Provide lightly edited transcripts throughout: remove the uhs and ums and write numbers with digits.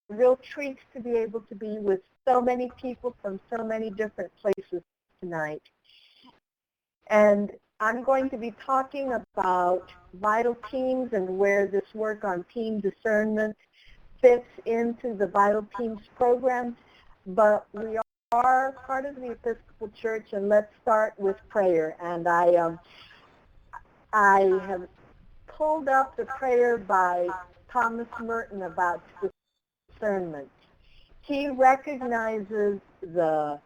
real treat to be able to be with so many people from so many different places tonight. And I'm going to be talking about vital teams and where this work on team discernment fits into the Vital Teams program. But we are part of the Episcopal Church, and let's start with prayer. And I have pulled up the prayer by Thomas Merton about discernment. He recognizes the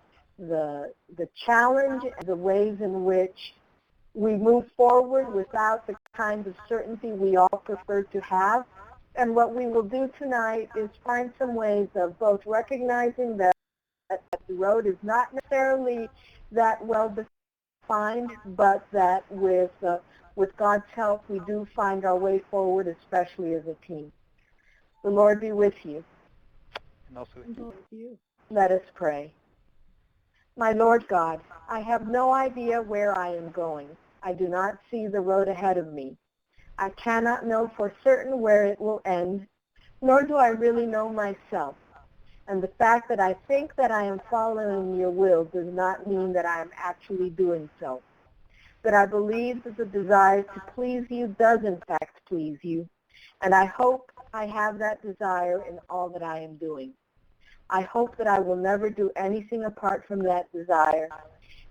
challenge and the ways in which we move forward without the kind of certainty we all prefer to have. And what we will do tonight is find some ways of both recognizing that the road is not necessarily that well defined, but that with God's help, we do find our way forward, especially as a team. The Lord be with you. And also with you. Let us pray. My Lord God, I have no idea where I am going. I do not see the road ahead of me. I cannot know for certain where it will end, nor do I really know myself. And the fact that I think that I am following your will does not mean that I am actually doing so. But I believe that the desire to please you does in fact please you, and I hope I have that desire in all that I am doing. I hope that I will never do anything apart from that desire,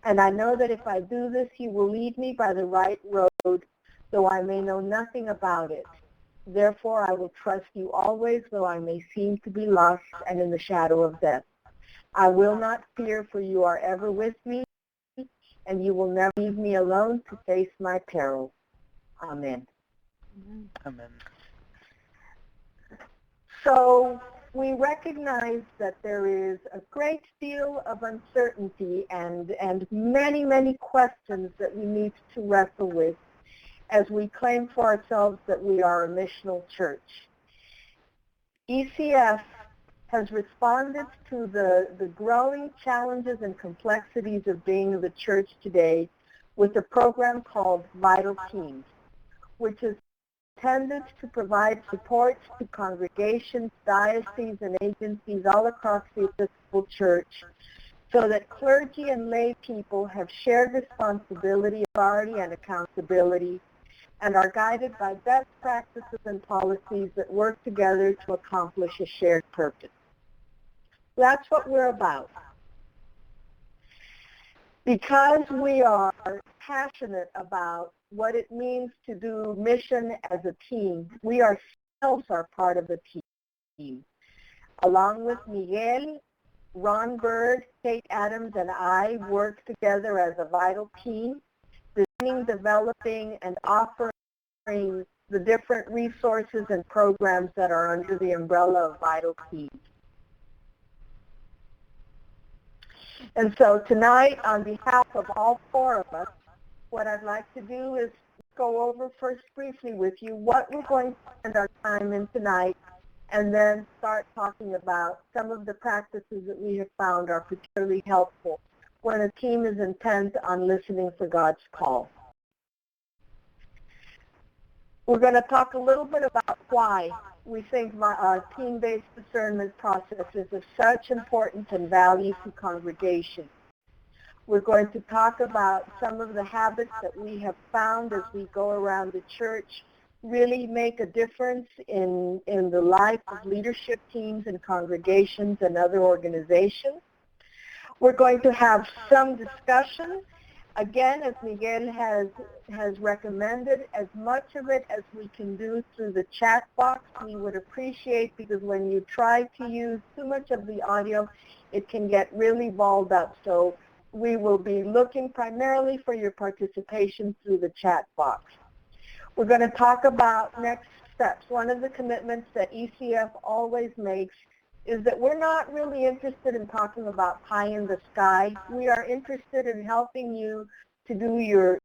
and I know that if I do this, you will lead me by the right road, though I may know nothing about it. Therefore, I will trust you always, though I may seem to be lost and in the shadow of death. I will not fear, for you are ever with me, and you will never leave me alone to face my perils. Amen. Amen. So we recognize that there is a great deal of uncertainty and many, many questions that we need to wrestle with as we claim for ourselves that we are a missional church. ECF has responded to the growing challenges and complexities of being the church today with a program called Vital Teams, which is intended to provide support to congregations, dioceses, and agencies all across the Episcopal Church so that clergy and lay people have shared responsibility, authority, and accountability and are guided by best practices and policies that work together to accomplish a shared purpose. That's what we're about. Because we are passionate about what it means to do mission as a team, we ourselves are part of the team. Along with Miguel, Ron Bird, Kate Adams, and I work together as a vital team, designing, developing, and offering the different resources and programs that are under the umbrella of Vital Teams. And so tonight, on behalf of all four of us, what I'd like to do is go over first briefly with you what we're going to spend our time in tonight, and then start talking about some of the practices that we have found are particularly helpful when a team is intent on listening for God's call. We're going to talk a little bit about why we think our team-based discernment process is of such importance and value to congregation. We're going to talk about some of the habits that we have found as we go around the church really make a difference in the life of leadership teams and congregations and other organizations. We're going to have some discussion. Again, as Miguel has recommended, as much of it as we can do through the chat box, we would appreciate, because when you try to use too much of the audio, it can get really balled up. So we will be looking primarily for your participation through the chat box. We're going to talk about next steps. One of the commitments that ECF always makes is that we're not really interested in talking about pie in the sky. We are interested in helping you to do your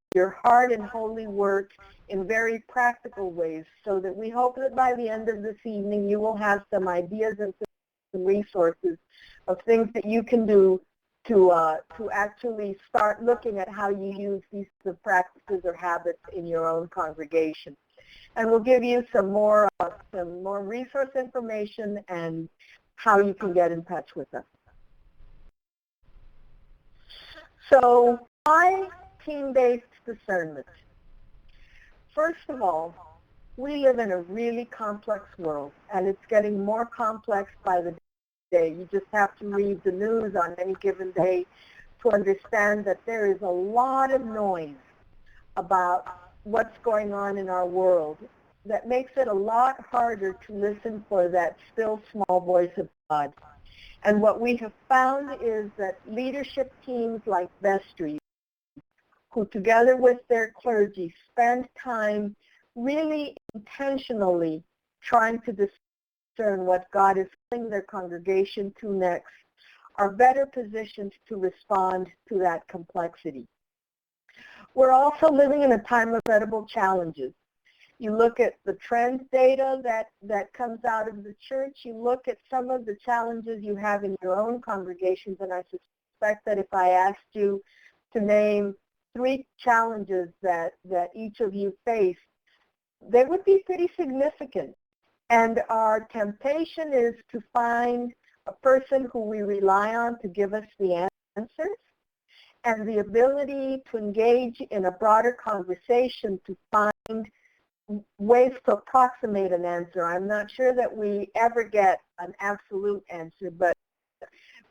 hard and holy work in very practical ways, so that we hope that by the end of this evening you will have some ideas and some resources of things that you can do to actually start looking at how you use these practices or habits in your own congregation. And we'll give you some more resource information and how you can get in touch with us. So why team-based discernment? First of all, we live in a really complex world, and it's getting more complex by the day. You just have to read the news on any given day to understand that there is a lot of noise about what's going on in our world that makes it a lot harder to listen for that still small voice of God. And what we have found is that leadership teams like Vestry, who together with their clergy spend time really intentionally trying to discern what God is calling their congregation to next, are better positioned to respond to that complexity. We're also living in a time of incredible challenges. You look at the trends data that comes out of the church. You look at some of the challenges you have in your own congregations, and I suspect that if I asked you to name 3 challenges that each of you face, they would be pretty significant. And our temptation is to find a person who we rely on to give us the answers, and the ability to engage in a broader conversation to find ways to approximate an answer. I'm not sure that we ever get an absolute answer, but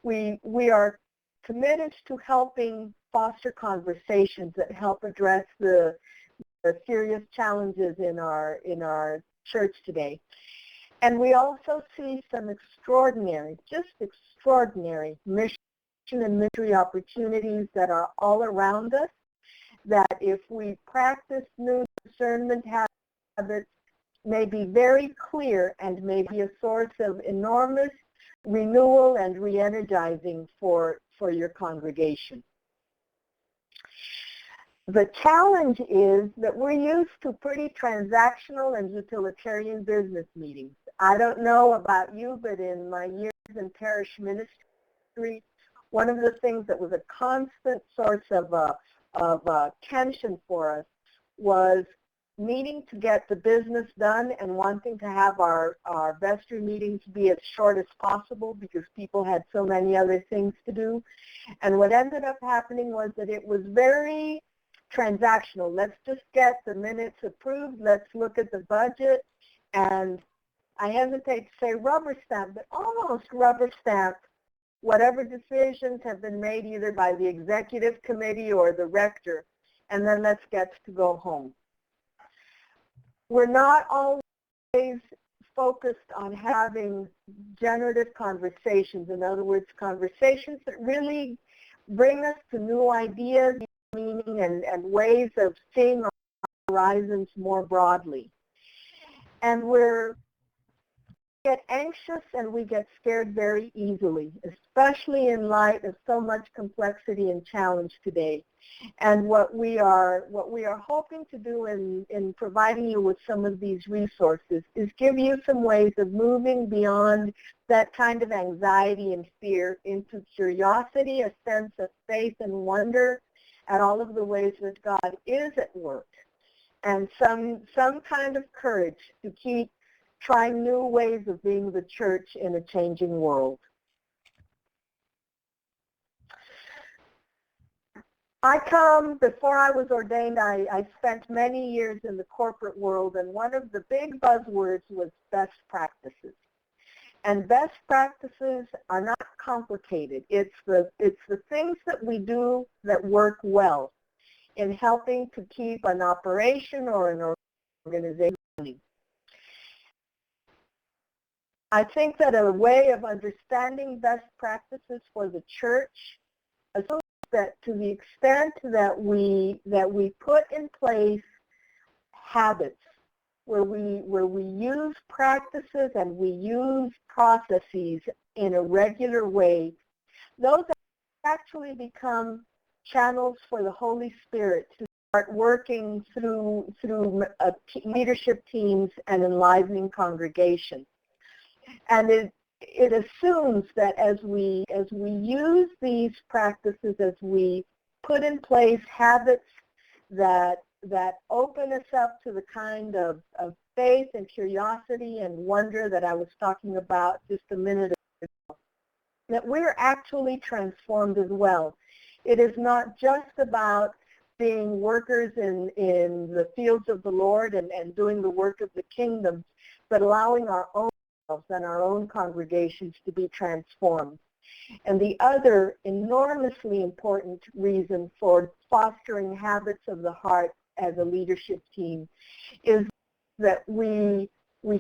we are committed to helping foster conversations that help address the serious challenges in our church today. And we also see some extraordinary, just extraordinary mission and ministry opportunities that are all around us, that if we practice new discernment habits, may be very clear and may be a source of enormous renewal and re-energizing for your congregation. The challenge is that we're used to pretty transactional and utilitarian business meetings. I don't know about you, but in my years in parish ministry, one of the things that was a constant source of tension for us was needing to get the business done and wanting to have our vestry meetings be as short as possible because people had so many other things to do. And what ended up happening was that it was very transactional. Let's just get the minutes approved. Let's look at the budget. And I hesitate to say rubber stamp, but almost rubber stamp whatever decisions have been made either by the executive committee or the rector, and then let's get to go home. We're not always focused on having generative conversations. In other words, conversations that really bring us to new ideas, meaning, and ways of seeing our horizons more broadly. And we get anxious and we get scared very easily, especially in light of so much complexity and challenge today. And what we are hoping to do in providing you with some of these resources is give you some ways of moving beyond that kind of anxiety and fear into curiosity, a sense of faith and wonder at all of the ways that God is at work, and some kind of courage to keep trying new ways of being the church in a changing world. Before I was ordained, I spent many years in the corporate world, and one of the big buzzwords was best practices. And best practices are not complicated. It's the things that we do that work well in helping to keep an operation or an organization running. I think that a way of understanding best practices for the church is that to the extent that we put in place habits where we use practices and we use processes in a regular way, those actually become channels for the Holy Spirit to start working through leadership teams and enlivening congregations. And it assumes that as we use these practices, as we put in place habits that that open us up to the kind of faith and curiosity and wonder that I was talking about just a minute ago, that we're actually transformed as well. It is not just about being workers in the fields of the Lord and doing the work of the kingdom, but allowing our own selves and our own congregations to be transformed. And the other enormously important reason for fostering habits of the heart as a leadership team is that we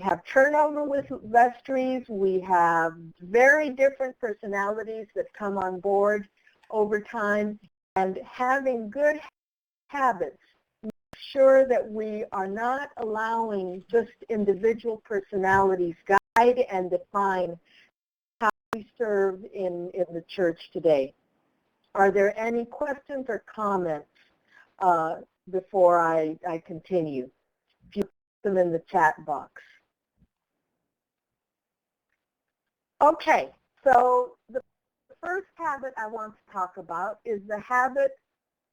have turnover with vestries. We have very different personalities that come on board over time, and having good habits make sure that we are not allowing just individual personalities guide and define how we serve in the church today. Are there any questions or comments before I continue? If you put them in the chat box. Okay, so the first habit I want to talk about is the habit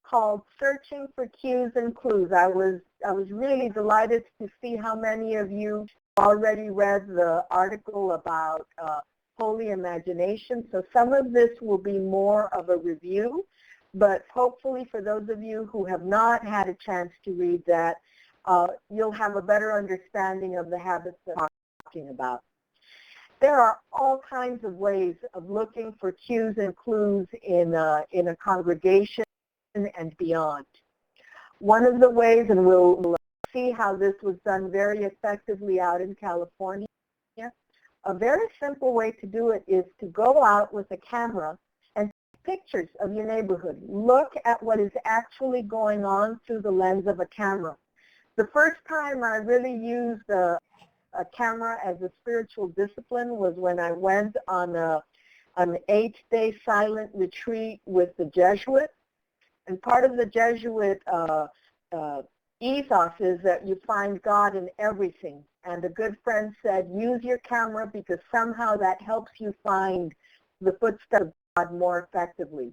called searching for cues and clues. I was really delighted to see how many of you already read the article about holy imagination. So some of this will be more of a review, but hopefully for those of you who have not had a chance to read that, you'll have a better understanding of the habits that I'm talking about. There are all kinds of ways of looking for cues and clues in a congregation and beyond. One of the ways, and we'll see how this was done very effectively out in California, a very simple way to do it is to go out with a camera and take pictures of your neighborhood. Look at what is actually going on through the lens of a camera. The first time I really used a camera as a spiritual discipline was when I went on an 8-day silent retreat with the Jesuits. And part of the Jesuit ethos is that you find God in everything. And a good friend said, use your camera because somehow that helps you find the footsteps of God more effectively.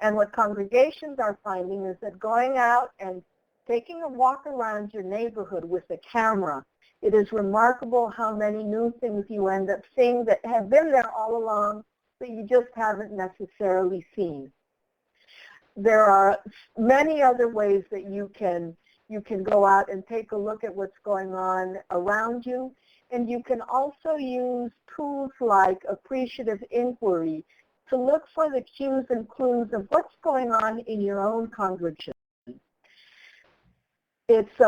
And what congregations are finding is that going out and taking a walk around your neighborhood with a camera, it is remarkable how many new things you end up seeing that have been there all along, but you just haven't necessarily seen. There are many other ways that you can go out and take a look at what's going on around you, and you can also use tools like appreciative inquiry to look for the cues and clues of what's going on in your own congregation. It's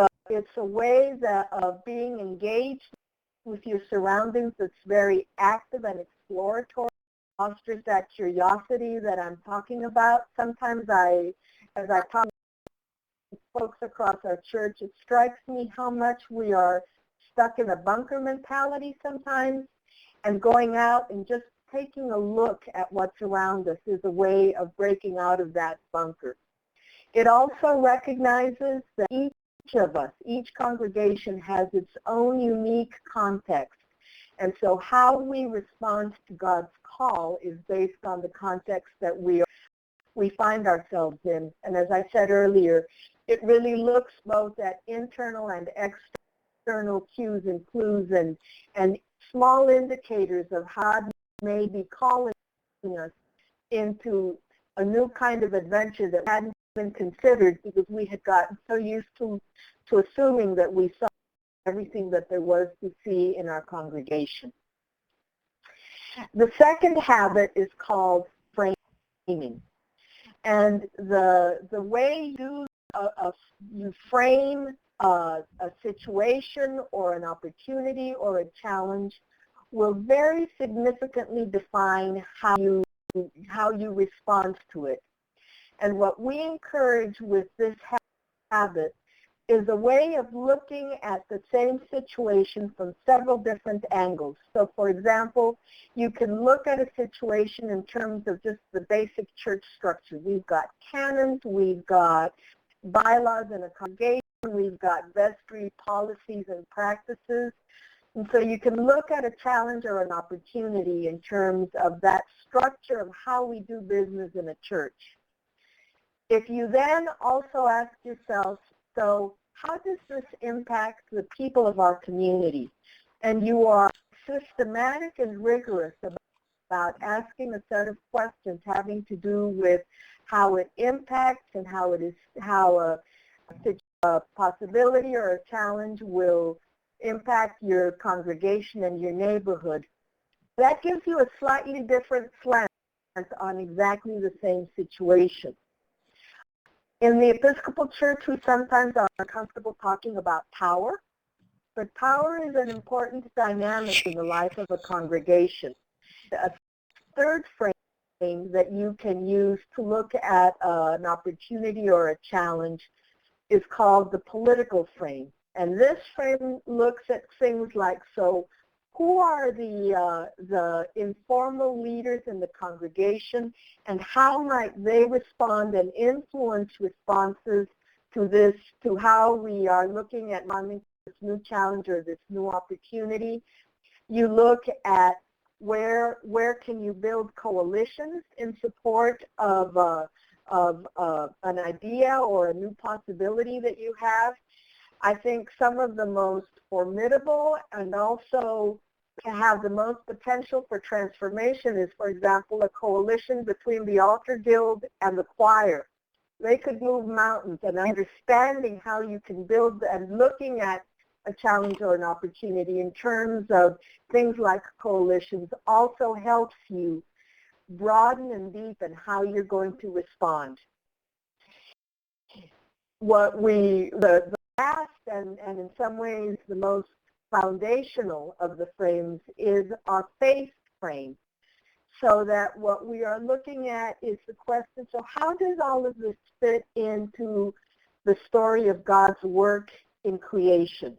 a way of being engaged with your surroundings that's very active and exploratory. Fosters that curiosity that I'm talking about. Sometimes as I talk to folks across our church, it strikes me how much we are stuck in a bunker mentality sometimes, and going out and just taking a look at what's around us is a way of breaking out of that bunker. It also recognizes that each of us, each congregation has its own unique context. And so how we respond to God's call is based on the context that we find ourselves in. And as I said earlier, it really looks both at internal and external cues and clues and small indicators of how God may be calling us into a new kind of adventure that hadn't been considered because we had gotten so used to assuming that we saw everything that there was to see in our congregation. The second habit is called framing. And the way you frame a situation or an opportunity or a challenge will very significantly define how you respond to it. And what we encourage with this habit is a way of looking at the same situation from several different angles. So for example, you can look at a situation in terms of just the basic church structure. We've got canons, we've got bylaws in a congregation, we've got vestry policies and practices. And so you can look at a challenge or an opportunity in terms of that structure of how we do business in a church. If you then also ask yourself, So how does this impact the people of our community? And you are systematic and rigorous about asking a set of questions having to do with how it impacts and how a possibility or a challenge will impact your congregation and your neighborhood. That gives you a slightly different slant on exactly the same situation. In the Episcopal Church, we sometimes are uncomfortable talking about power, but power is an important dynamic in the life of a congregation. A third frame that you can use to look at an opportunity or a challenge is called the political frame. And this frame looks at things like, so who are the informal leaders in the congregation, and how might they respond and influence responses to this, to how we are looking at this new challenge or this new opportunity. You look at where can you build coalitions in support of an idea or a new possibility that you have. I think some of the most formidable and also can have the most potential for transformation is, for example, a coalition between the altar guild and the choir. They could move mountains, and understanding how you can build and looking at a challenge or an opportunity in terms of things like coalitions also helps you broaden and deepen how you're going to respond. The last and in some ways the most foundational of the frames is our faith frame. So that what we are looking at is the question, so how does all of this fit into the story of God's work in creation?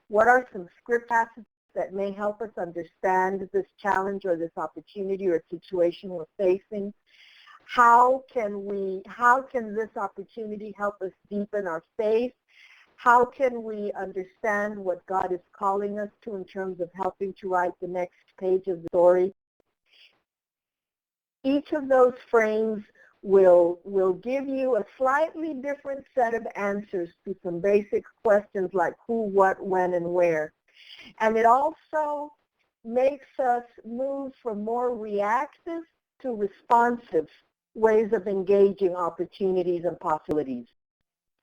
What are some script passages that may help us understand this challenge or this opportunity or situation we're facing? How can this opportunity help us deepen our faith? How can we understand what God is calling us to in terms of helping to write the next page of the story? Each of those frames will give you a slightly different set of answers to some basic questions like who, what, when, and where. And it also makes us move from more reactive to responsive ways of engaging opportunities and possibilities.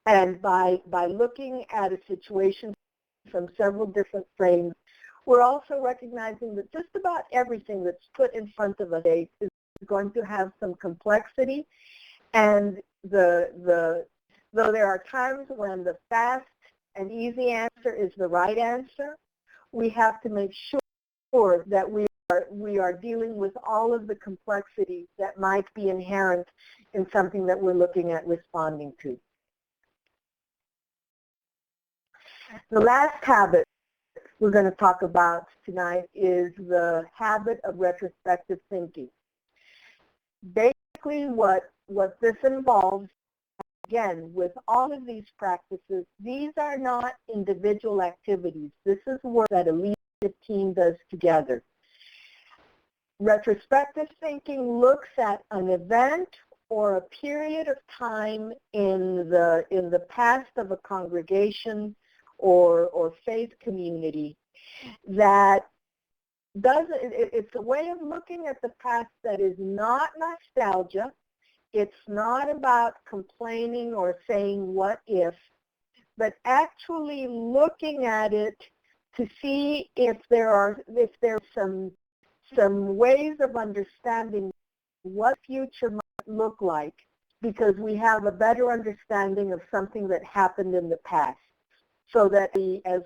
And by looking at a situation from several different frames, we're also recognizing that just about everything that's put in front of us is going to have some complexity, and though there are times when the fast and easy answer is the right answer, we have to make sure that we are dealing with all of the complexities that might be inherent in something that we're looking at responding to. The last habit we're going to talk about tonight is the habit of retrospective thinking. Basically what this involves, again, with all of these practices, these are not individual activities. This is work that a leadership team does together. Retrospective thinking looks at an event or a period of time in the past of a congregation or faith community that it's a way of looking at the past that is not nostalgia. It's not about complaining or saying what if, but actually looking at it to see if there's some ways of understanding what future might look like, because we have a better understanding of something that happened in the past. So that as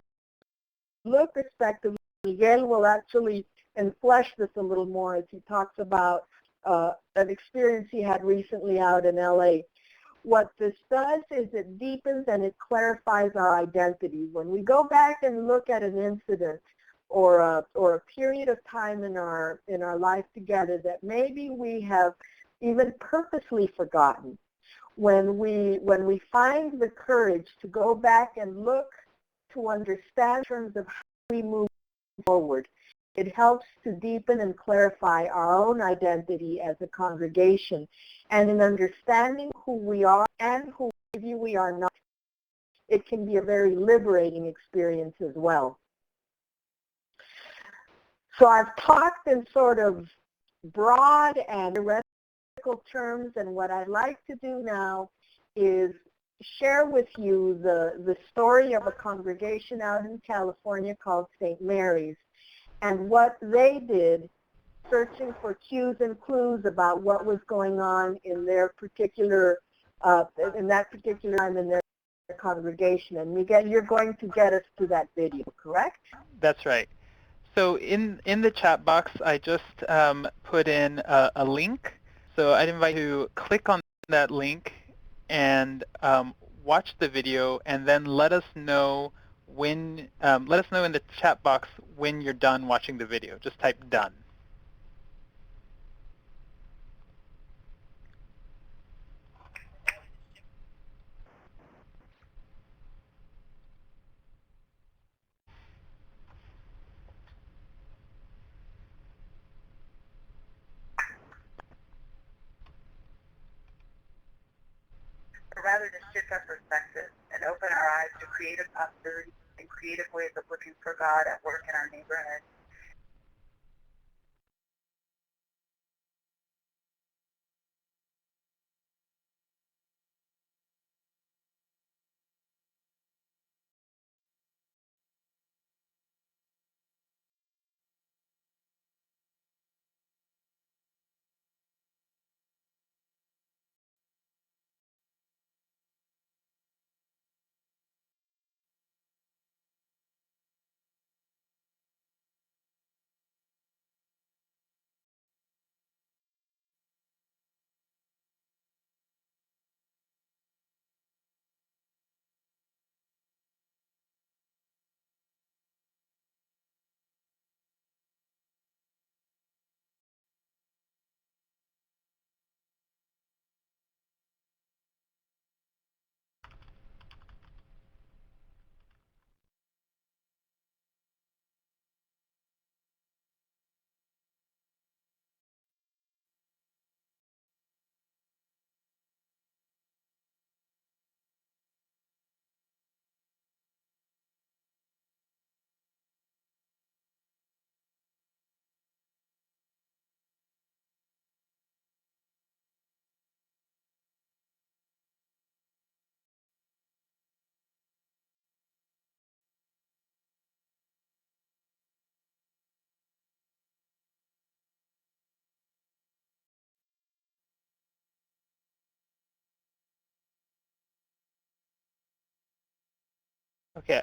we look respectively, Miguel will actually flesh this a little more as he talks about an experience he had recently out in LA. What this does is it deepens and it clarifies our identity. When we go back and look at an incident or a period of time in our life together that maybe we have even purposely forgotten, when we find the courage to go back and look to understand in terms of how we move forward, it helps to deepen and clarify our own identity as a congregation and in understanding who we are and who we are not. it can be a very liberating experience as well. So I've talked in sort of broad and theoretical terms, and what I'd like to do now is share with you the story of a congregation out in California called St. Mary's and what they did searching for cues and clues about what was going on in their particular, in that particular time in their congregation. And Miguel, you're going to get us to that video, correct? That's right. So in the chat box, I just put in a link. So I'd invite you to click on that link and watch the video, and then let us know when. Let us know in the chat box when you're done watching the video. Just type done. Or rather to shift our perspective and open our eyes to creative possibilities and creative ways of looking for God at work in our neighborhood. Okay.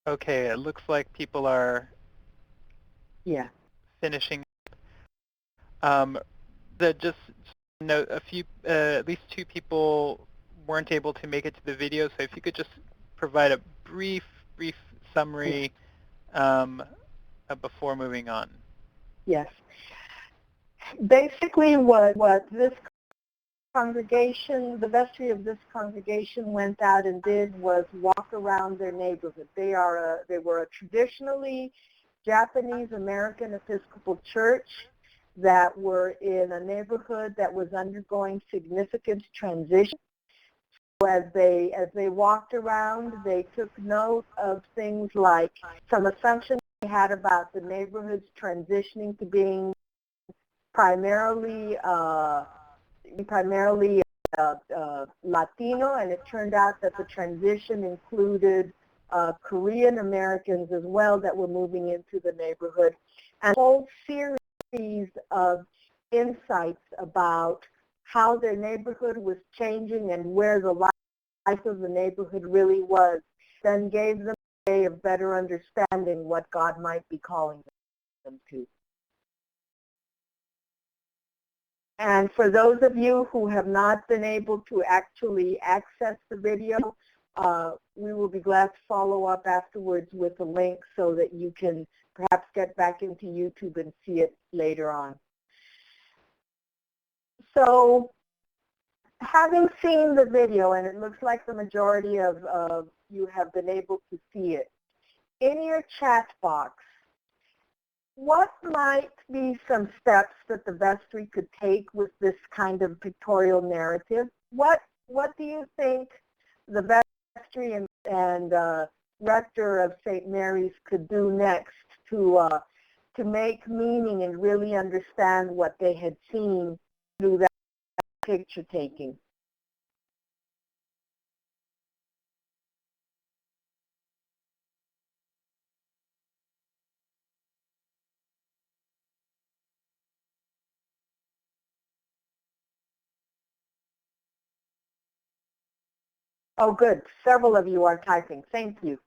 Okay. It looks like people are finishing. Just note a few, at least 2 people weren't able to make it to the video. So if you could just provide a brief summary before moving on. Yes. Basically what this congregation, the vestry of this congregation went out and did was walk around their neighborhood. They were a traditionally Japanese American Episcopal church that were in a neighborhood that was undergoing significant transition. So as they walked around, they took note of things like some assumptions they had about the neighborhood's transitioning to being primarily Latino, and it turned out that the transition included Korean Americans as well that were moving into the neighborhood, and a whole series of insights about how their neighborhood was changing and where the life of the neighborhood really was, then gave them a way of better understanding what God might be calling them to. And for those of you who have not been able to actually access the video, we will be glad to follow up afterwards with a link so that you can perhaps get back into YouTube and see it later on. So having seen the video, and it looks like the majority of you have been able to see it, in your chat box, what might be some steps that the vestry could take with this kind of pictorial narrative? What do you think the vestry and rector of St. Mary's could do next to make meaning and really understand what they had seen through that picture taking? Oh, good. Several of you are typing. Thank you.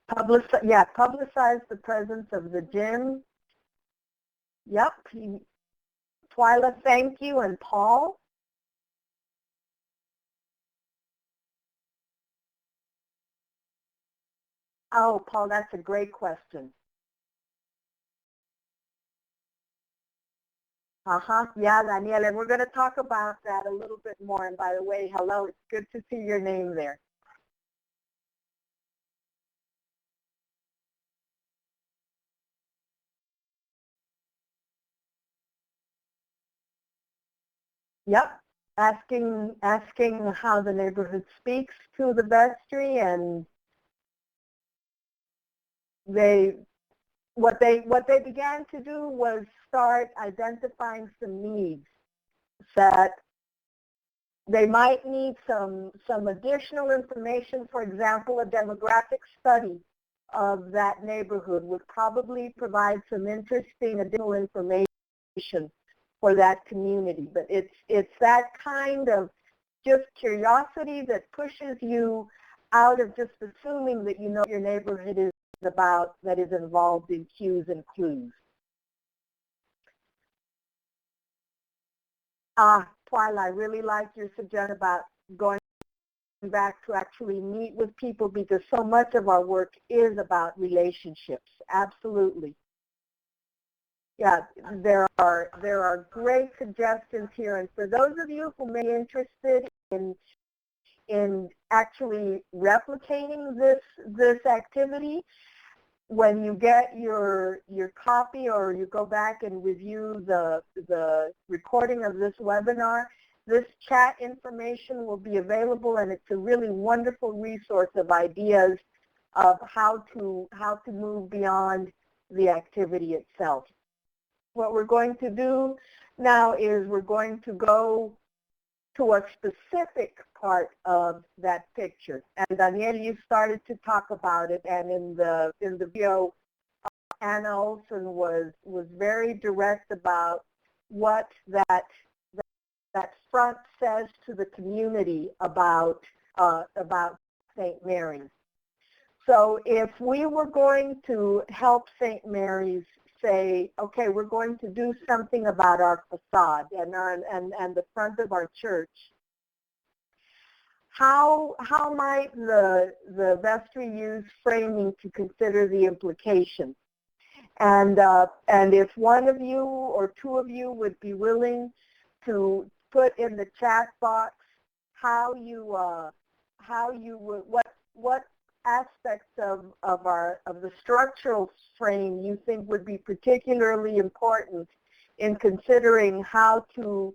Publicize the presence of the gym. Yep. Twyla, thank you. And Paul? Oh, Paul, that's a great question. Yeah, Daniel, and we're going to talk about that a little bit more. And by the way, hello, it's good to see your name there. Yep. Asking how the neighborhood speaks to the vestry, and what they began to do was start identifying some needs that they might need some additional information. For example, a demographic study of that neighborhood would probably provide some interesting additional information for that community. But it's that kind of just curiosity that pushes you out of just assuming that you know what your neighborhood is about, that is involved in cues and clues. Twyla, I really like your suggestion about going back to actually meet with people, because so much of our work is about relationships. Absolutely. Yeah, there are great suggestions here, and for those of you who may be interested in actually replicating this activity, when you get your copy or you go back and review the recording of this webinar, this chat information will be available, and it's a really wonderful resource of ideas of how to move beyond the activity itself. What we're going to do now is we're going to go to a specific part of that picture. And Daniel, you started to talk about it, and in the video, Anna Olson was very direct about what that front says to the community about St. Mary's. So if we were going to help St. Mary's say, okay, we're going to do something about our facade and the front of our church, how might the vestry use framing to consider the implications? And if one of you or two of you would be willing to put in the chat box how you would, what aspects of the structural frame you think would be particularly important in considering how to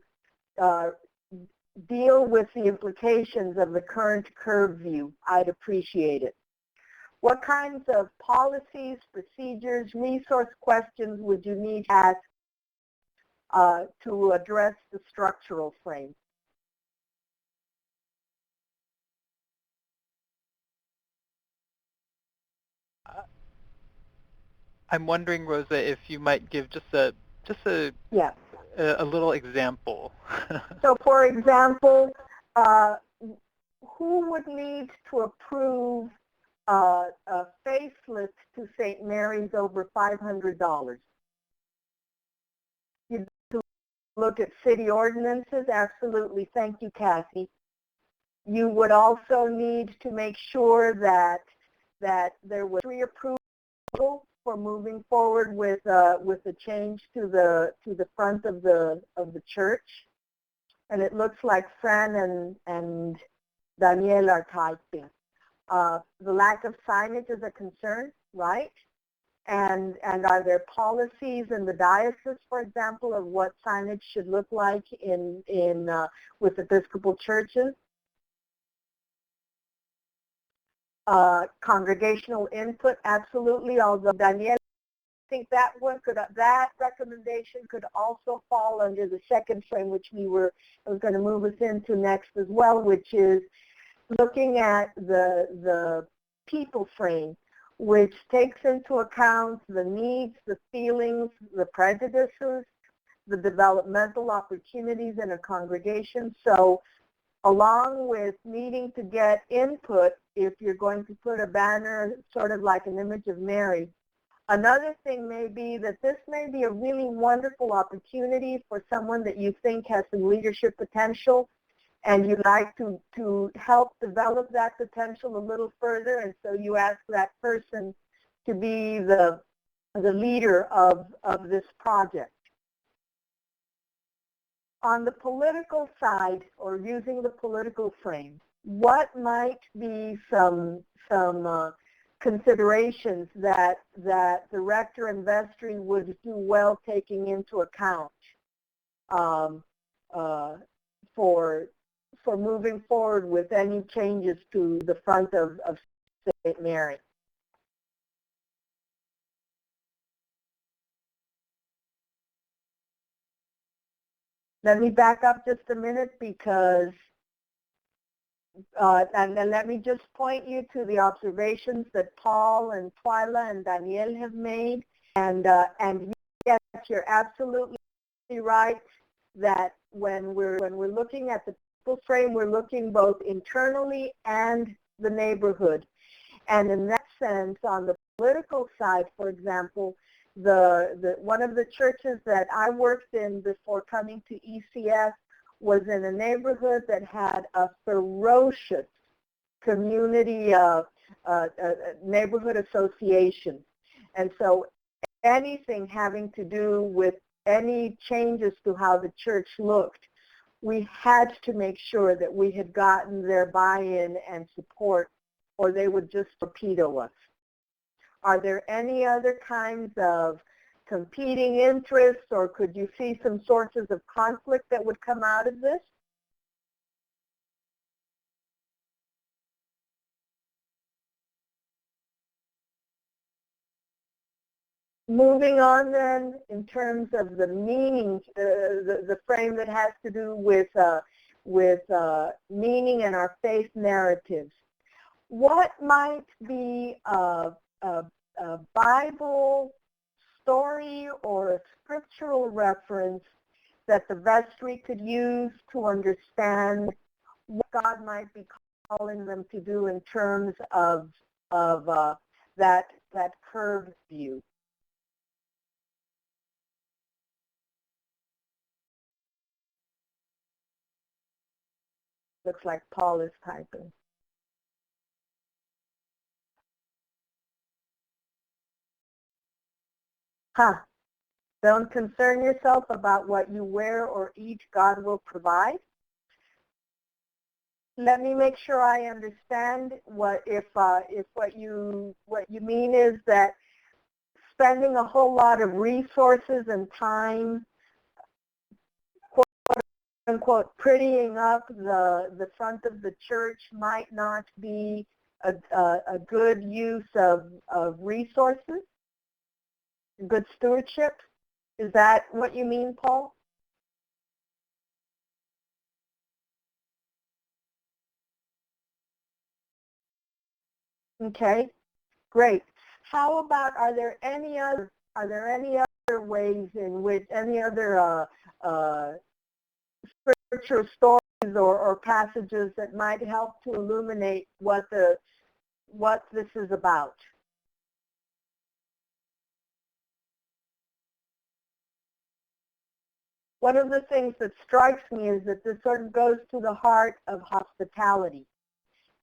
deal with the implications of the current curve view, I'd appreciate it. What kinds of policies, procedures, resource questions would you need to ask to address the structural frame? I'm wondering, Rosa, if you might give just a Yeah. a little example. So, for example, who would need to approve a facelift to St. Mary's over $500? You look at city ordinances, absolutely. Thank you, Kathy. You would also need to make sure that there was pre-approval for moving forward with a change to the front of the church. And it looks like Fran and Danielle are typing. The lack of signage is a concern, right? And are there policies in the diocese, for example, of what signage should look like in with Episcopal churches? Congregational input, absolutely. Although Danielle, I think that recommendation could also fall under the second frame, which I was going to move us into next as well, which is looking at the people frame, which takes into account the needs, the feelings, the prejudices, the developmental opportunities in a congregation. So along with needing to get input, if you're going to put a banner sort of like an image of Mary, another thing may be that this may be a really wonderful opportunity for someone that you think has some leadership potential, and you'd like to help develop that potential a little further, and so you ask that person to be the leader of this project. On the political side, or using the political frame, what might be some considerations that the rector and vestry would do well taking into account for moving forward with any changes to the front of St. Mary? Let me back up just a minute because, and then let me just point you to the observations that Paul and Twyla and Danielle have made. And yes, you're absolutely right that when we're looking at the people frame, we're looking both internally and the neighborhood. And in that sense, on the political side, for example, one of the churches that I worked in before coming to ECS was in a neighborhood that had a ferocious community neighborhood association. And so anything having to do with any changes to how the church looked, we had to make sure that we had gotten their buy-in and support, or they would just torpedo us. Are there any other kinds of competing interests, or could you see some sources of conflict that would come out of this? Moving on then, in terms of the meaning, the frame that has to do with meaning and our faith narratives. What might be a Bible story or a scriptural reference that the vestry could use to understand what God might be calling them to do in terms of that curved view? Looks like Paul is typing. Don't concern yourself about what you wear or eat. God will provide. Let me make sure I understand what if what you mean is that spending a whole lot of resources and time, quote unquote, prettying up the front of the church might not be a good use of resources, good stewardship. Is that what you mean, Paul? Okay, great. How about, are there any other ways in which, any other scripture stories or passages that might help to illuminate what this is about. One of the things that strikes me is that this sort of goes to the heart of hospitality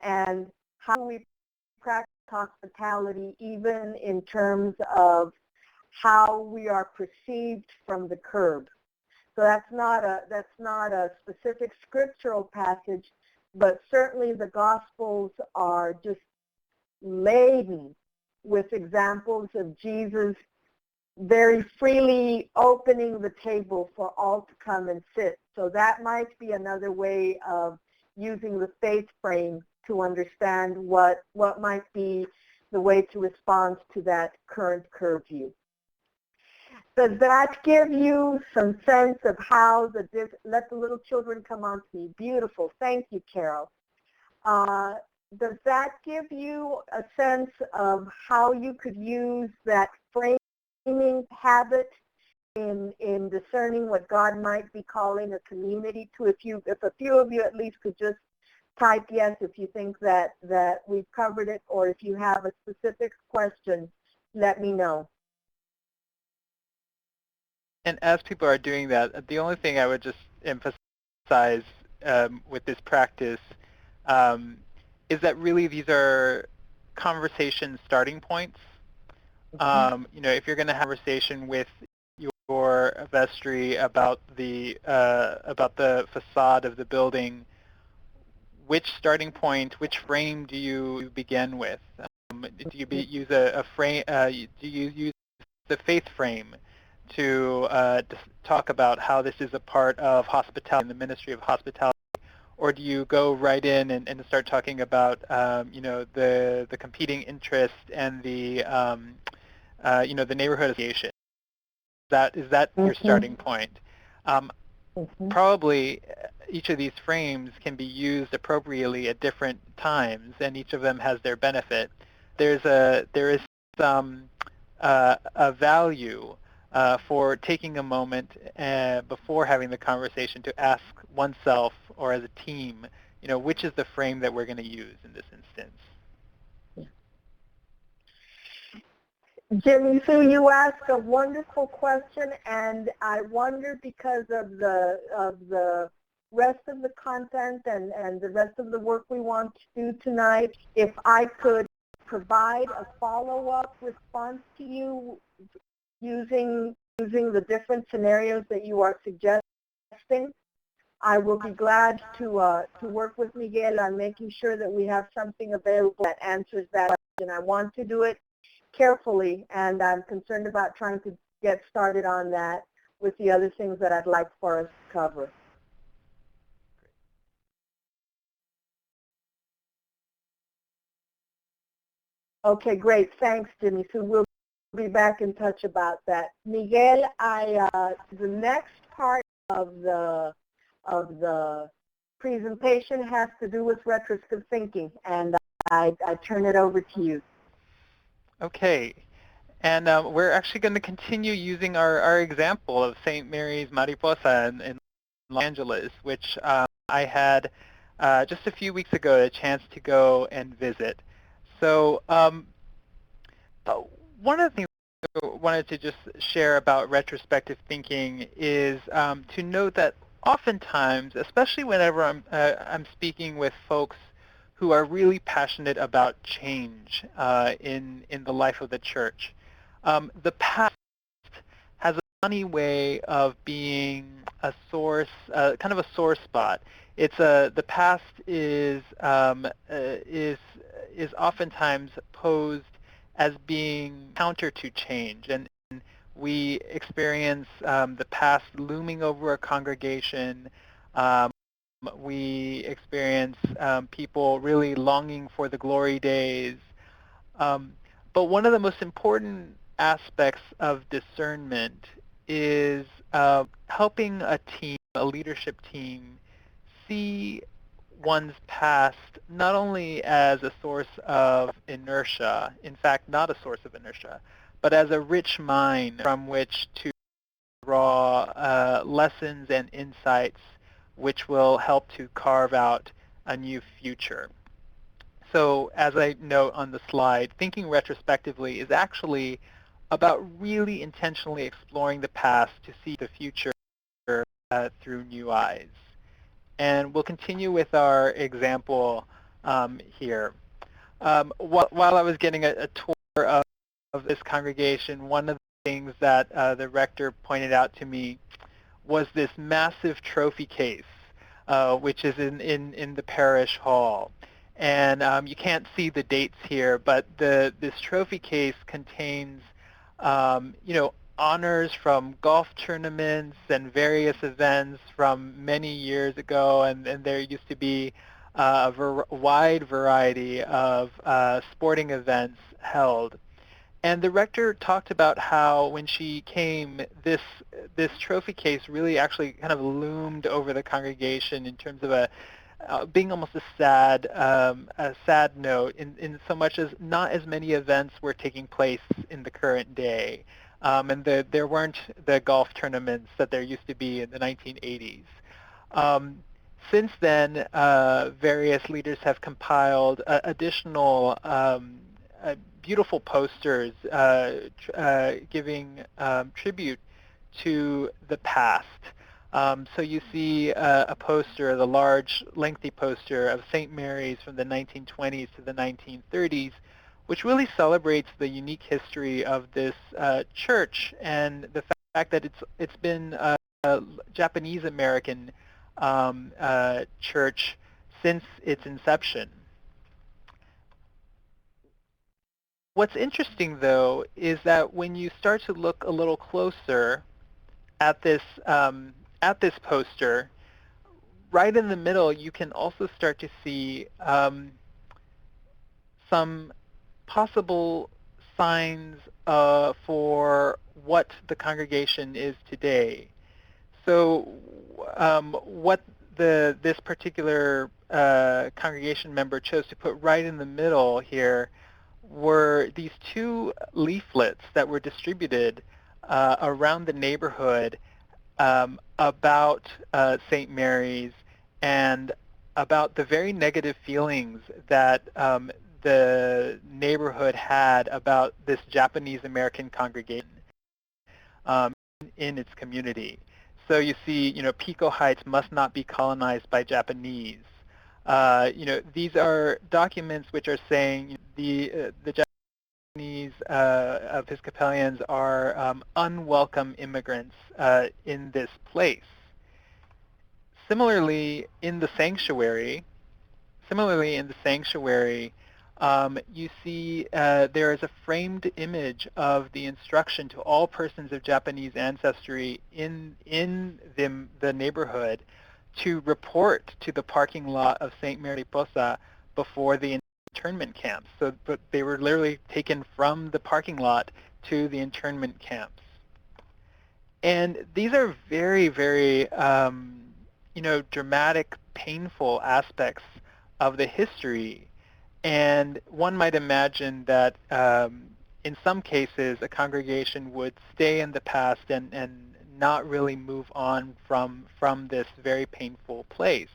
and how we practice hospitality even in terms of how we are perceived from the curb. So that's not a specific scriptural passage, but certainly the Gospels are just laden with examples of Jesus very freely opening the table for all to come and sit. So that might be another way of using the faith frame to understand what might be the way to respond to that current curve view. Does that give you some sense of how let the little children come on to me? Beautiful. Thank you, Carol. Does that give you a sense of how you could use that framing habit in discerning what God might be calling a community to? If a few of you at least could just type yes if you think that we've covered it, or if you have a specific question, let me know. And as people are doing that, the only thing I would just emphasize with this practice is that really these are conversation starting points. If you're going to have a conversation with your vestry about the facade of the building, which starting point, which frame do you begin with? Do you use a frame? Do you use the faith frame to talk about how this is a part of hospitality and the ministry of hospitality? Or do you go right in and start talking about, the competing interest and the, the neighborhood association? Is that your starting point? Probably each of these frames can be used appropriately at different times, and each of them has their benefit. There is some a value for taking a moment before having the conversation to ask oneself or as a team, which is the frame that we're going to use in this instance. Jimmy Sue, you ask a wonderful question, and I wonder, because of the rest of the content and the rest of the work we want to do tonight, if I could provide a follow-up response to you using the different scenarios that you are suggesting. I will be glad to work with Miguel on making sure that we have something available that answers that question. I want to do it carefully, and I'm concerned about trying to get started on that with the other things that I'd like for us to cover. Okay, great. Thanks, Jimmy. So we'll be back in touch about that. Miguel, the next part of the presentation has to do with retrospective thinking, and I turn it over to you. Okay. And we're actually going to continue using our example of St. Mary's Mariposa in Los Angeles, which I had just a few weeks ago a chance to go and visit. So one of the things I wanted to just share about retrospective thinking is to note that oftentimes, especially whenever I'm speaking with folks who are really passionate about change in the life of the church, the past has a funny way of being a source, kind of a sore spot. It's the past is oftentimes posed as being counter to change, and we experience the past looming over a congregation. We experience people really longing for the glory days. But one of the most important aspects of discernment is helping a team, a leadership team, see one's past not only as a source of inertia, in fact not a source of inertia, but as a rich mine from which to draw lessons and insights which will help to carve out a new future. So as I note on the slide, thinking retrospectively is actually about really intentionally exploring the past to see the future through new eyes. And we'll continue with our example here. While I was getting a tour of this congregation, one of the things that the rector pointed out to me was this massive trophy case, which is in the parish hall. And you can't see the dates here, but this trophy case contains, honors from golf tournaments and various events from many years ago, and there used to be a wide variety of sporting events held. And the rector talked about how when she came, this trophy case really actually kind of loomed over the congregation in terms of being almost a sad note, in so much as not as many events were taking place in the current day, and there weren't the golf tournaments that there used to be in the 1980s. Since then, various leaders have compiled additional beautiful posters giving tribute to the past. So you see a poster, the large, lengthy poster of St. Mary's from the 1920s to the 1930s, which really celebrates the unique history of this church and the fact that it's been a Japanese-American church since its inception. What's interesting, though, is that when you start to look a little closer at this poster, right in the middle, you can also start to see some possible signs for what the congregation is today. So what this particular congregation member chose to put right in the middle here were these two leaflets that were distributed around the neighborhood about St. Mary's and about the very negative feelings that the neighborhood had about this Japanese-American congregation in its community. So you see, Pico Heights must not be colonized by Japanese. These are documents which are saying the Japanese Episcopalians are unwelcome immigrants in this place. Similarly, in the sanctuary, you see there is a framed image of the instruction to all persons of Japanese ancestry in the neighborhood to report to the parking lot of St. Mary Posa before the internment camps. So but they were literally taken from the parking lot to the internment camps. And these are very, very, dramatic, painful aspects of the history. And one might imagine that in some cases a congregation would stay in the past and not really move on from this very painful place.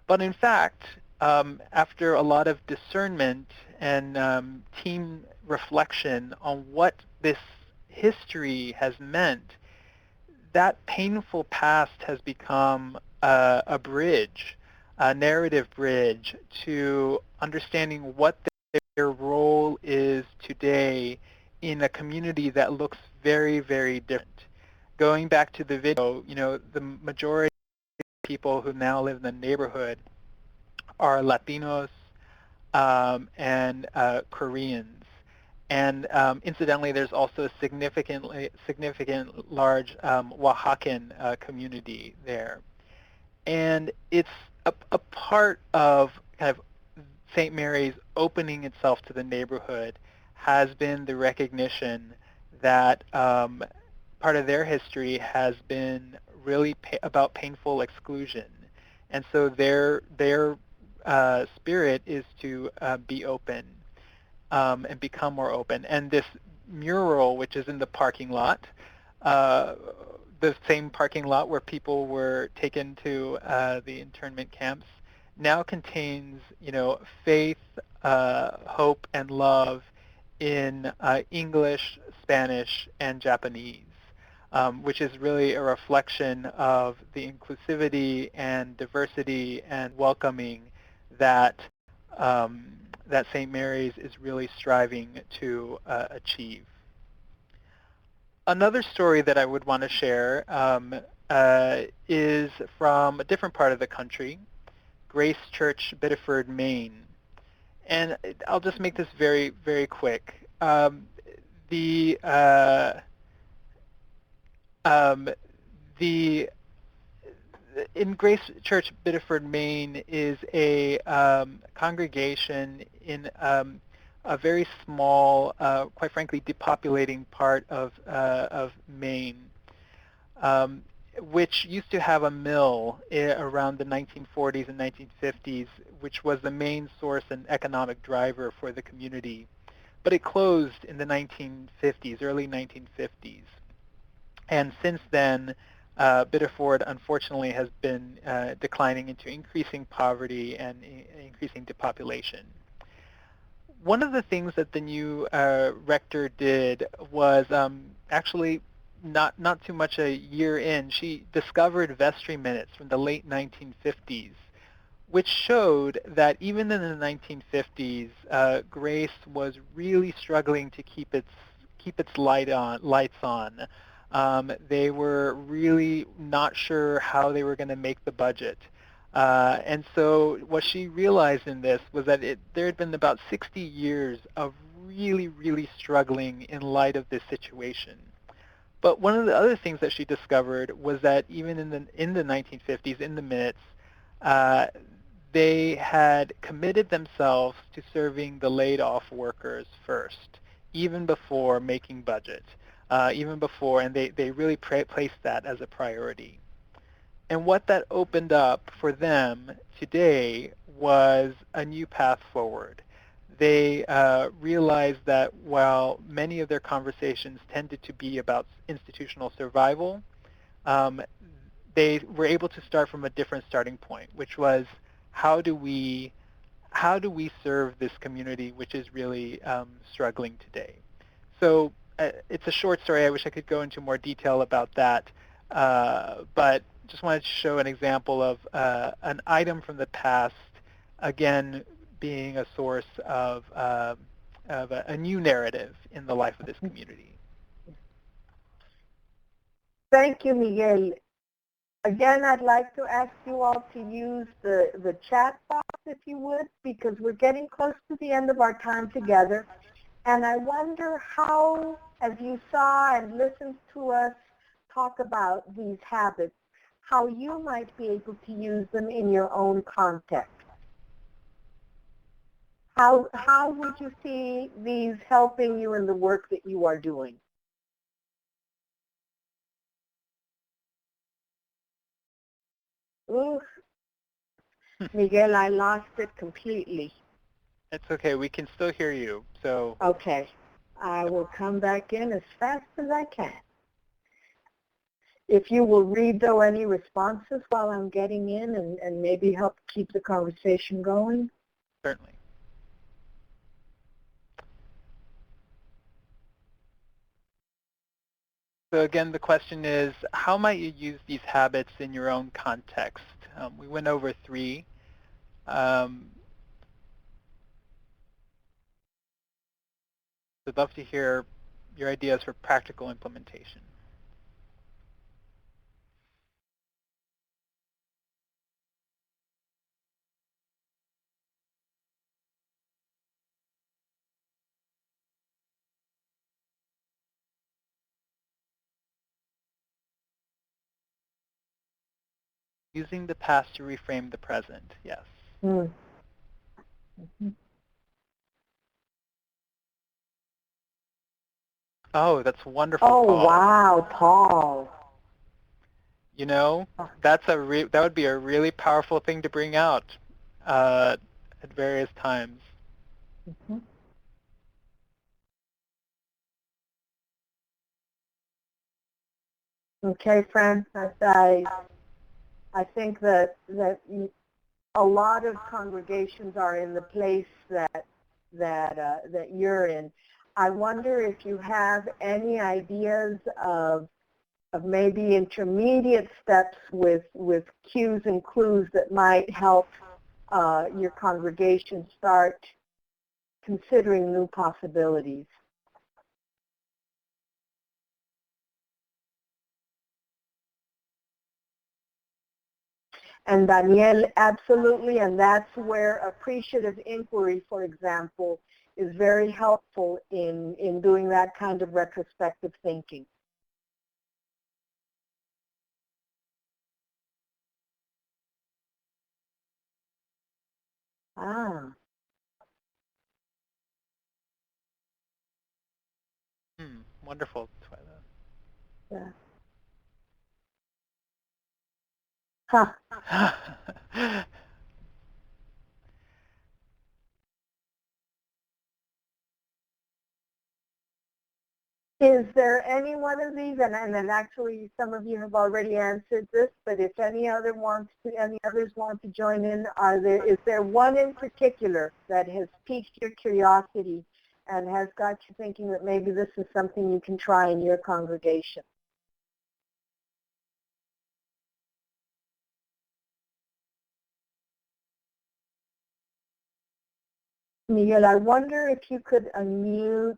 But in fact, after a lot of discernment and team reflection on what this history has meant, that painful past has become a bridge, a narrative bridge to understanding what their role is today in a community that looks very, very different. Going back to the video, the majority of people who now live in the neighborhood are Latinos and Koreans. And incidentally, there's also a significant large Oaxacan community there. And it's a part of kind of St. Mary's opening itself to the neighborhood has been the recognition that part of their history has been really about painful exclusion. And so their spirit is to be open and become more open. And this mural, which is in the parking lot, the same parking lot where people were taken to the internment camps, now contains, faith, hope, and love in English, Spanish, and Japanese, which is really a reflection of the inclusivity and diversity and welcoming that that St. Mary's is really striving to achieve. Another story that I would want to share is from a different part of the country, Grace Church, Biddeford, Maine. And I'll just make this very, very quick. The in Grace Church, Biddeford, Maine, is a congregation in a very small, quite frankly, depopulating part of Maine, which used to have a mill around the 1940s and 1950s, which was the main source and economic driver for the community. But it closed in the 1950s, early 1950s. And since then, Biddeford, unfortunately, has been declining into increasing poverty and increasing depopulation. One of the things that the new rector did was actually not too much a year in, she discovered vestry minutes from the late 1950s, which showed that even in the 1950s, Grace was really struggling to keep its lights on. They were really not sure how they were going to make the budget. And so what she realized in this was that there had been about 60 years of really, really struggling in light of this situation. But one of the other things that she discovered was that even in the 1950s, in the minutes, they had committed themselves to serving the laid-off workers first, even before making budget, even before, and they really placed that as a priority. And what that opened up for them today was a new path forward. They realized that while many of their conversations tended to be about institutional survival, they were able to start from a different starting point, which was how do we serve this community which is really struggling today? So it's a short story. I wish I could go into more detail about that, but just wanted to show an example of an item from the past, again, being a source of a new narrative in the life of this community. Thank you, Miguel. Again, I'd like to ask you all to use the chat box, if you would, because we're getting close to the end of our time together. And I wonder how, as you saw and listened to us talk about these habits, how you might be able to use them in your own context. How would you see these helping you in the work that you are doing? Ooh, Miguel, I lost it completely. It's okay. We can still hear you. So okay, I will come back in as fast as I can. If you will read, though, any responses while I'm getting in and maybe help keep the conversation going. Certainly. So again, the question is, how might you use these habits in your own context? We went over 3. I'd love to hear your ideas for practical implementation. Using the past to reframe the present, yes. Mm-hmm. Oh, that's wonderful, Oh, Paul. wow, Paul. You know, that would be a really powerful thing to bring out at various times. Mm-hmm. Okay, Fran, I think that a lot of congregations are in the place that you're in. I wonder if you have any ideas of maybe intermediate steps with cues and clues that might help your congregation start considering new possibilities. And Daniel, absolutely, and that's where appreciative inquiry, for example, is very helpful in doing that kind of retrospective thinking. Ah. Wonderful, Twyla. Yeah. Huh. Is there any one of these, and then actually some of you have already answered this, but if any others want to join in, is there one in particular that has piqued your curiosity and has got you thinking that maybe this is something you can try in your congregation? Miguel, I wonder if you could unmute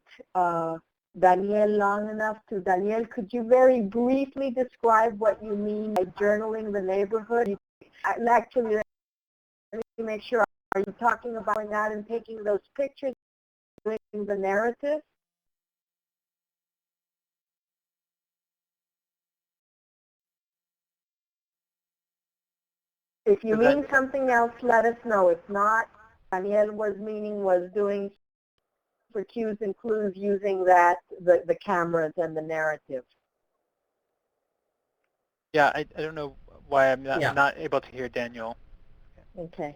Daniel long enough to, Daniel, could you very briefly describe what you mean by journaling the neighborhood? And actually, let me make sure, are you talking about going out and taking those pictures, doing the narrative? If you mean something else, let us know. If not, Daniel was doing for cues and clues using the cameras and the narrative. Yeah, I don't know why I'm not able to hear Daniel. Okay.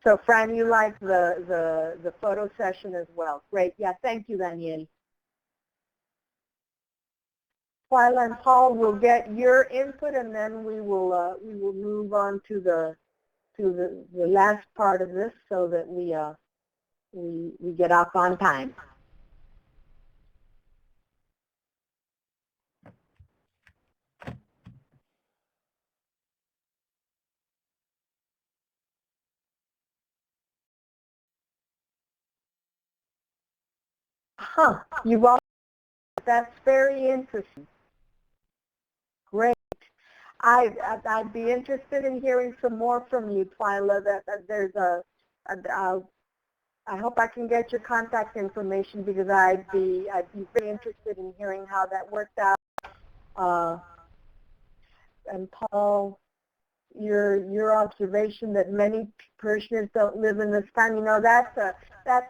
So Fran, you like the photo session as well. Great. Yeah, thank you, Daniel. Twyla and Paul will get your input, and then we will move on to the last part of this so that we get off on time. Huh. You've all, that's very interesting. Great. I'd be interested in hearing some more from you, Twyla. That there's I hope I can get your contact information because I'd be very interested in hearing how that worked out. And Paul, your observation that many parishioners don't live in this town, you know, that's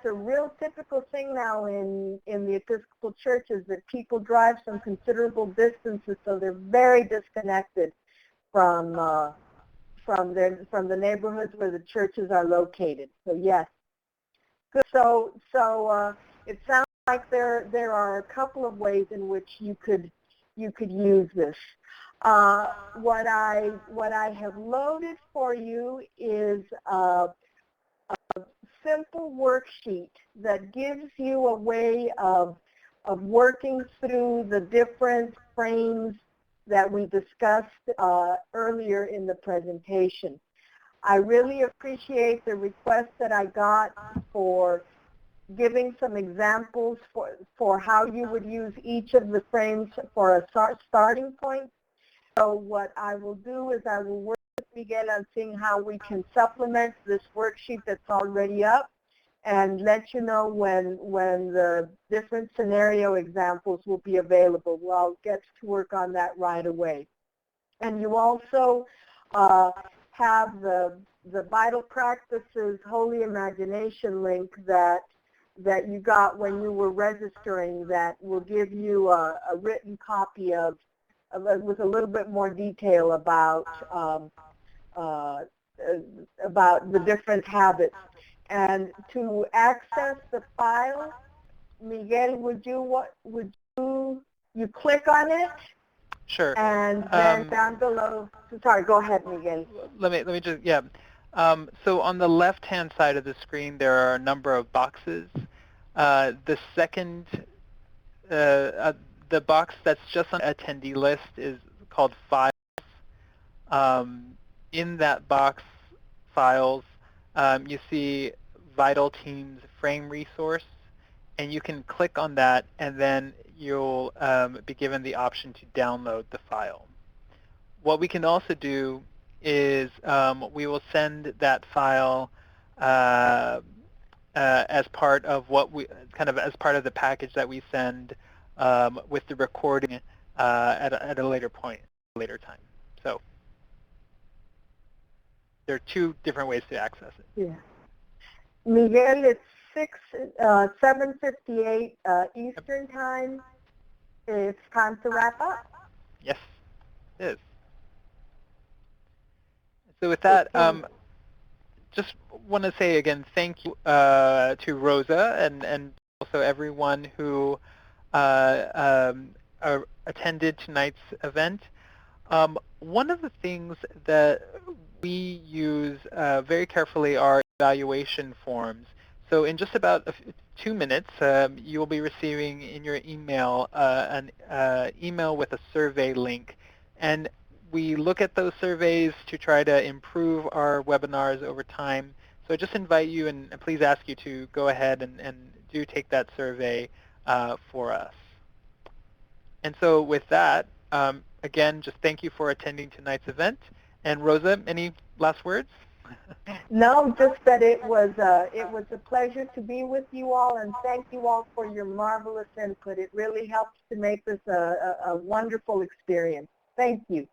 a real typical thing now in the Episcopal churches, that people drive some considerable distances, so they're very disconnected from the neighborhoods where the churches are located. So yes. Good. So it sounds like there are a couple of ways in which you could use this. What I have loaded for you is a simple worksheet that gives you a way of working through the different frames that we discussed earlier in the presentation. I really appreciate the request that I got for giving some examples for how you would use each of the frames for a starting point. So what I will do is I will work with Miguel on seeing how we can supplement this worksheet that's already up and let you know when the different scenario examples will be available. Well, I'll get to work on that right away. And you also have the Vital Practices Holy Imagination link that you got when you were registering, that will give you a written copy of with a little bit more detail about the different habits. And to access the file, Miguel, you click on it, Sure. and then down below, sorry, go ahead, Miguel. Let me just, yeah. So on the left-hand side of the screen, there are a number of boxes. The second, the box that's just on the attendee list is called Files. In that box, Files, you see Vital Teams Frame Resource, and you can click on that, and then you'll be given the option to download the file. What we can also do is we will send that file as part of as part of the package that we send with the recording at a later point, later time. So there are two different ways to access it. Yeah. Miguel, it's 7:58 Eastern Time. It's time to wrap up. Yes, it is. So with that, just want to say again, thank you to Rosa and also everyone who attended tonight's event. One of the things that we use very carefully are evaluation forms. So in just about 2 minutes, you will be receiving in your email an email with a survey link. And we look at those surveys to try to improve our webinars over time. So I just invite you and please ask you to go ahead and do take that survey for us. And so with that, again, just thank you for attending tonight's event. And Rosa, any last words? No, just that it was a pleasure to be with you all, and thank you all for your marvelous input. It really helps to make this a wonderful experience. Thank you.